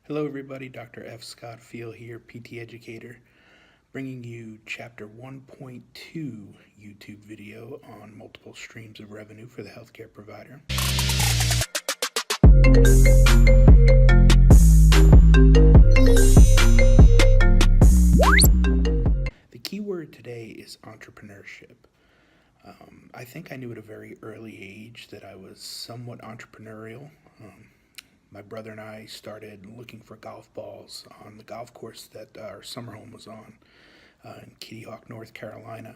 Hello everybody, Dr. F Scott Feil here, PT educator, bringing you chapter 1.2 YouTube video on multiple streams of revenue for the healthcare provider. The key word today is entrepreneurship. I think I knew at a very early age that I was somewhat entrepreneurial. My brother and I started looking for golf balls on the golf course that our summer home was on in Kitty Hawk, North Carolina.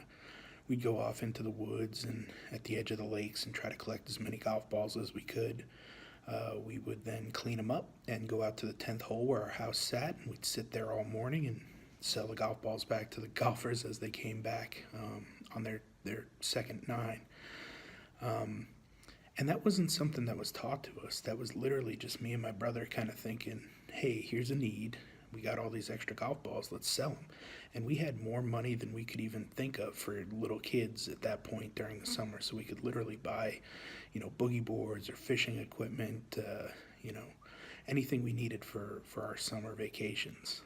We'd go off into the woods and at the edge of the lakes and try to collect as many golf balls as we could. We would then clean them up and go out to the 10th hole where our house sat, and we'd sit there all morning and sell the golf balls back to the golfers as they came back on their second nine. And that wasn't something that was taught to us. That was literally just me and my brother kind of thinking, hey, here's a need. We got all these extra golf balls, let's sell them. And we had more money than we could even think of for little kids at that point during the summer. So we could literally buy, boogie boards or fishing equipment, anything we needed for our summer vacations.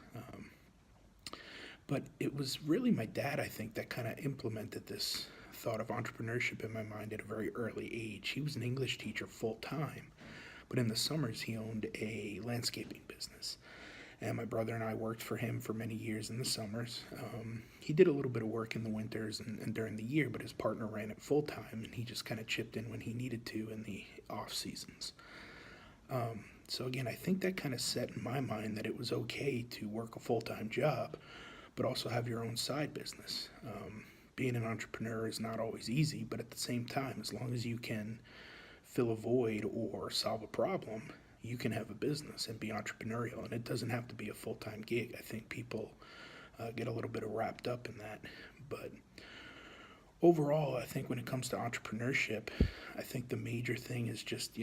But it was really my dad, I think, that kind of implemented this thought of entrepreneurship in my mind at a very early age. He was an English teacher full-time, but in the summers he owned a landscaping business. And my brother and I worked for him for many years in the summers. He did a little bit of work in the winters and during the year, but his partner ran it full-time, and he just kind of chipped in when he needed to in the off-seasons. So again, I think that kind of set in my mind that it was okay to work a full-time job, but also have your own side business. Being an entrepreneur is not always easy, but at the same time, as long as you can fill a void or solve a problem, you can have a business and be entrepreneurial, and it doesn't have to be a full-time gig. I think people get a little bit wrapped up in that, but overall, I think when it comes to entrepreneurship, I think the major thing is just,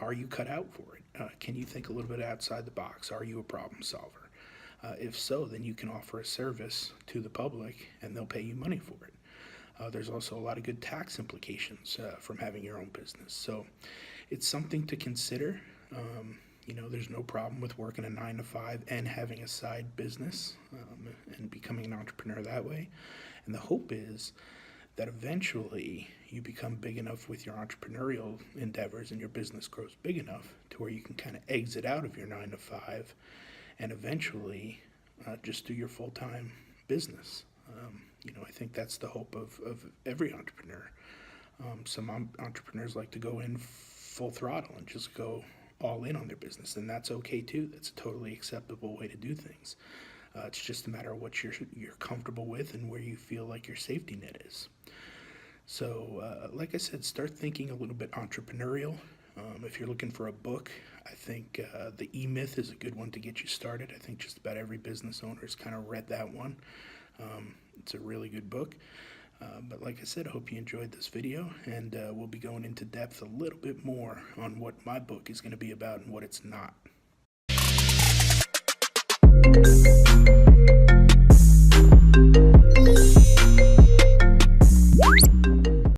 are you cut out for it? Can you think a little bit outside the box? Are you a problem solver? If so, then you can offer a service to the public and they'll pay you money for it. There's also a lot of good tax implications from having your own business. So it's something to consider. There's no problem with working a 9-to-5 and having a side business and becoming an entrepreneur that way. And the hope is that eventually you become big enough with your entrepreneurial endeavors and your business grows big enough to where you can kind of exit out of your 9-to-5 and eventually just do your full-time business. I think that's the hope of every entrepreneur. Some entrepreneurs like to go in full throttle and just go all in on their business, and that's okay too. That's a totally acceptable way to do things. It's just a matter of what you're comfortable with and where you feel like your safety net is. So like I said, start thinking a little bit entrepreneurial. If you're looking for a book, I think The E-Myth is a good one to get you started. I think just about every business owner has kind of read that one. It's a really good book. But like I said, I hope you enjoyed this video, and we'll be going into depth a little bit more on what my book is going to be about and what it's not.